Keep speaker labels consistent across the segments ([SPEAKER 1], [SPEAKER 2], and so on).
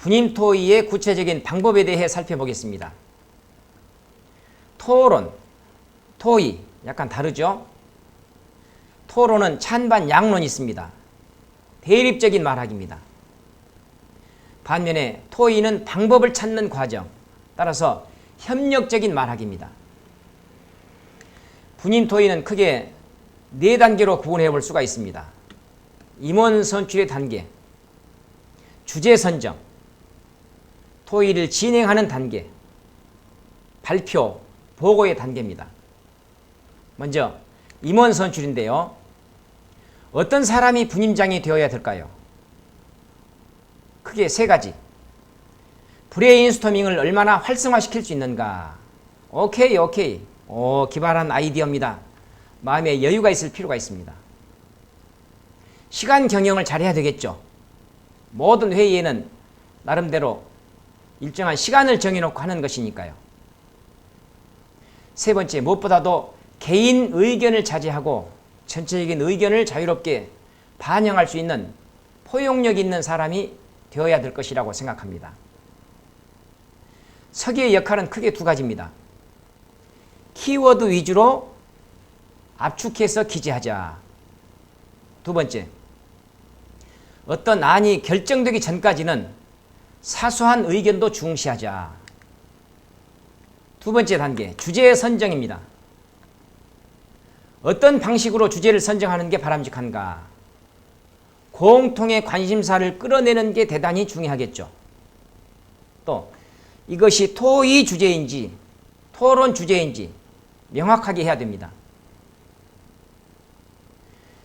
[SPEAKER 1] 분임 토의의 구체적인 방법에 대해 살펴보겠습니다. 토론, 토의 약간 다르죠? 토론은 찬반 양론이 있습니다. 대립적인 말하기입니다. 반면에 토의는 방법을 찾는 과정, 따라서 협력적인 말하기입니다. 분임 토의는 크게 4단계로 구분해 볼 수가 있습니다. 임원 선출의 단계, 주제 선정, 토의를 진행하는 단계, 발표, 보고의 단계입니다. 먼저 임원 선출인데요. 어떤 사람이 분임장이 되어야 될까요? 크게 3가지. 브레인스토밍을 얼마나 활성화시킬 수 있는가. 오케이. 기발한 아이디어입니다. 마음에 여유가 있을 필요가 있습니다. 시간 경영을 잘해야 되겠죠. 모든 회의에는 나름대로 일정한 시간을 정해놓고 하는 것이니까요. 3번째, 무엇보다도 개인 의견을 자제하고 전체적인 의견을 자유롭게 반영할 수 있는 포용력 있는 사람이 되어야 될 것이라고 생각합니다. 서기의 역할은 크게 2가지입니다. 키워드 위주로 압축해서 기재하자. 2번째, 어떤 안이 결정되기 전까지는 사소한 의견도 중시하자. 2번째 단계, 주제 선정입니다. 어떤 방식으로 주제를 선정하는 게 바람직한가? 공통의 관심사를 끌어내는 게 대단히 중요하겠죠. 또 이것이 토의 주제인지 토론 주제인지 명확하게 해야 됩니다.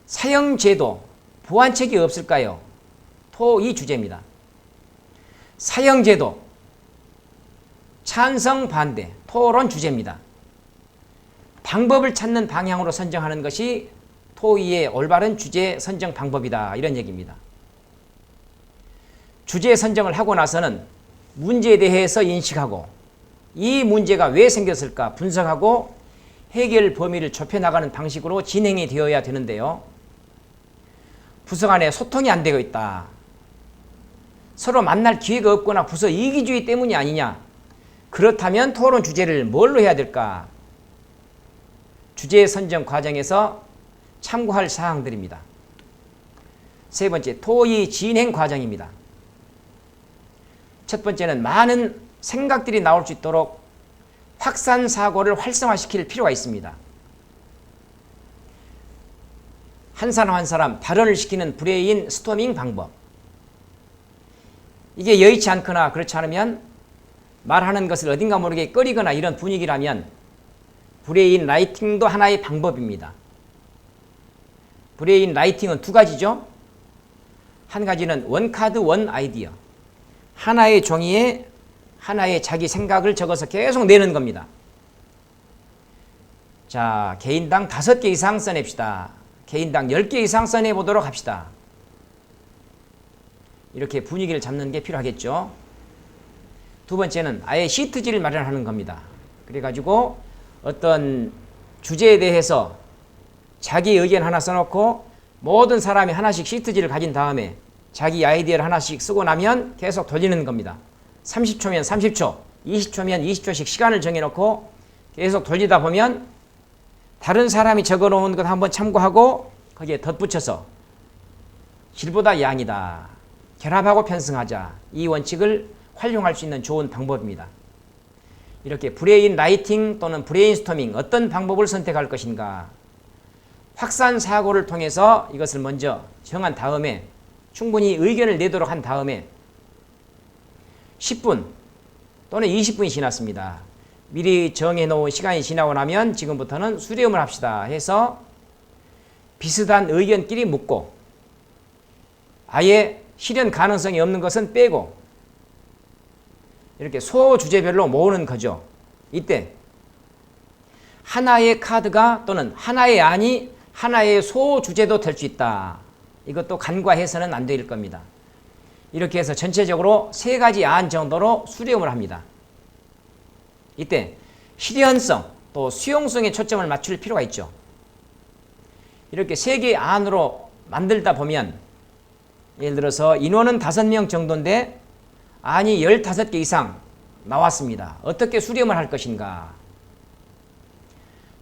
[SPEAKER 1] 사형제도, 보완책이 없을까요? 토의 주제입니다. 사형제도, 찬성, 반대, 토론 주제입니다. 방법을 찾는 방향으로 선정하는 것이 토의의 올바른 주제 선정 방법이다. 이런 얘기입니다. 주제 선정을 하고 나서는 문제에 대해서 인식하고 이 문제가 왜 생겼을까 분석하고 해결 범위를 좁혀나가는 방식으로 진행이 되어야 되는데요. 부서 간에 소통이 안 되고 있다. 서로 만날 기회가 없거나 부서 이기주의 때문이 아니냐. 그렇다면 토론 주제를 뭘로 해야 될까? 주제 선정 과정에서 참고할 사항들입니다. 3번째, 토의 진행 과정입니다. 첫 번째는 많은 생각들이 나올 수 있도록 확산 사고를 활성화시킬 필요가 있습니다. 한 사람 한 사람 발언을 시키는 브레인 스토밍 방법. 이게 여의치 않거나 그렇지 않으면 말하는 것을 어딘가 모르게 꺼리거나 이런 분위기라면 브레인 라이팅도 하나의 방법입니다. 브레인 라이팅은 2가지죠. 한 가지는 원카드 원 아이디어. 하나의 종이에 하나의 자기 생각을 적어서 계속 내는 겁니다. 자, 개인당 5개 이상 써냅시다. 개인당 10개 이상 써내보도록 합시다. 이렇게 분위기를 잡는 게 필요하겠죠. 2번째는 아예 시트지를 마련하는 겁니다. 그래가지고 어떤 주제에 대해서 자기 의견 하나 써놓고 모든 사람이 하나씩 시트지를 가진 다음에 자기 아이디어를 하나씩 쓰고 나면 계속 돌리는 겁니다. 30초면 30초, 20초면 20초씩 시간을 정해놓고 계속 돌리다 보면 다른 사람이 적어놓은 것 한번 참고하고 거기에 덧붙여서 질보다 양이다. 결합하고 편승하자. 이 원칙을 활용할 수 있는 좋은 방법입니다. 이렇게 브레인 라이팅 또는 브레인스토밍 어떤 방법을 선택할 것인가. 확산 사고를 통해서 이것을 먼저 정한 다음에 충분히 의견을 내도록 한 다음에 10분 또는 20분이 지났습니다. 미리 정해놓은 시간이 지나고 나면 지금부터는 수렴을 합시다 해서 비슷한 의견끼리 묻고 아예 실현 가능성이 없는 것은 빼고 이렇게 소주제별로 모으는 거죠. 이때 하나의 카드가 또는 하나의 안이 하나의 소주제도 될 수 있다. 이것도 간과해서는 안 될 겁니다. 이렇게 해서 전체적으로 3가지 안 정도로 수렴을 합니다. 이때 실현성 또 수용성에 초점을 맞출 필요가 있죠. 이렇게 3개의 안으로 만들다 보면 예를 들어서 인원은 5명 정도인데 아니 15개 이상 나왔습니다. 어떻게 수렴을 할 것인가?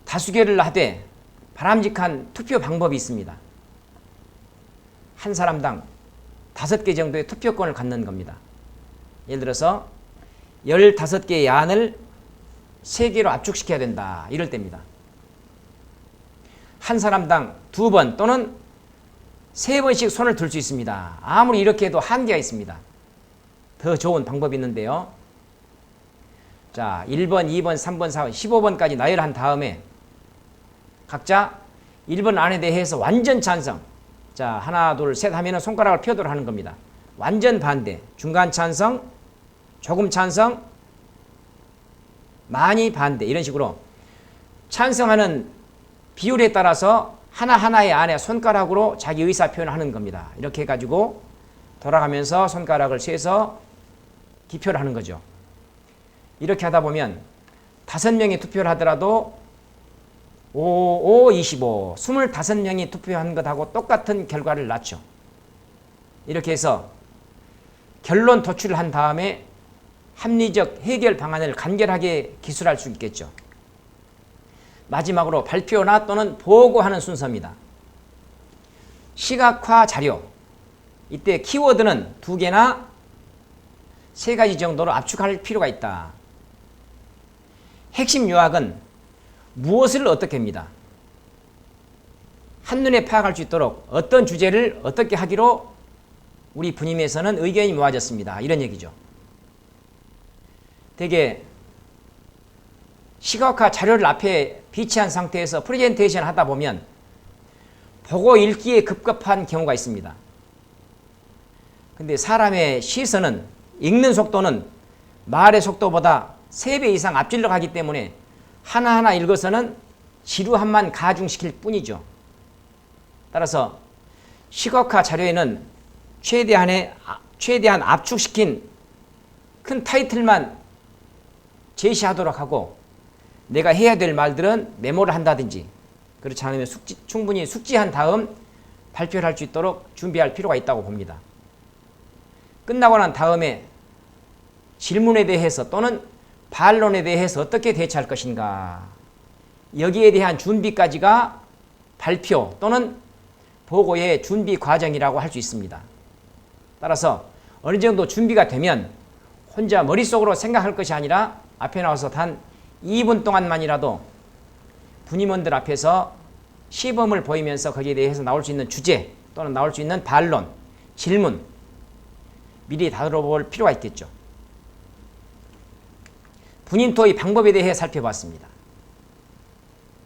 [SPEAKER 1] 다수결을 하되 바람직한 투표 방법이 있습니다. 한 사람당 5개 정도의 투표권을 갖는 겁니다. 예를 들어서 15개의 안을 3개로 압축시켜야 된다. 이럴 때입니다. 한 사람당 2번 또는 3번씩 손을 들 수 있습니다. 아무리 이렇게 해도 한계가 있습니다. 더 좋은 방법이 있는데요. 자, 1번, 2번, 3번, 4번, 15번까지 나열한 다음에 각자 1번 안에 대해서 완전 찬성. 자, 하나, 둘, 셋 하면은 손가락을 펴도록 하는 겁니다. 완전 반대, 중간 찬성, 조금 찬성, 많이 반대. 이런 식으로 찬성하는 비율에 따라서 하나하나의 안에 손가락으로 자기 의사 표현을 하는 겁니다. 이렇게 해가지고 돌아가면서 손가락을 세서 기표를 하는 거죠. 이렇게 하다 보면 5명이 투표를 하더라도 5, 25, 25명이 투표한 것하고 똑같은 결과를 낳죠. 이렇게 해서 결론 도출을 한 다음에 합리적 해결 방안을 간결하게 기술할 수 있겠죠. 마지막으로 발표나 또는 보고하는 순서입니다. 시각화 자료. 이때 키워드는 2개나 3가지 정도로 압축할 필요가 있다. 핵심 요약은 무엇을 어떻게 합니다. 한눈에 파악할 수 있도록 어떤 주제를 어떻게 하기로 우리 분임에서는 의견이 모아졌습니다. 이런 얘기죠. 되게 시각화 자료를 앞에 비치한 상태에서 프레젠테이션 하다 보면 보고 읽기에 급급한 경우가 있습니다. 근데 사람의 시선은 읽는 속도는 말의 속도보다 3배 이상 앞질러 가기 때문에 하나하나 읽어서는 지루함만 가중시킬 뿐이죠. 따라서 시각화 자료에는 최대한 압축시킨 큰 타이틀만 제시하도록 하고 내가 해야 될 말들은 메모를 한다든지 그렇지 않으면 충분히 숙지한 다음 발표를 할 수 있도록 준비할 필요가 있다고 봅니다. 끝나고 난 다음에 질문에 대해서 또는 반론에 대해서 어떻게 대처할 것인가, 여기에 대한 준비까지가 발표 또는 보고의 준비 과정이라고 할 수 있습니다. 따라서 어느 정도 준비가 되면 혼자 머릿속으로 생각할 것이 아니라 앞에 나와서 단 2분 동안만이라도 분임원들 앞에서 시범을 보이면서 거기에 대해서 나올 수 있는 주제 또는 나올 수 있는 반론, 질문 미리 다뤄볼 필요가 있겠죠. 분임 토의 방법에 대해 살펴봤습니다.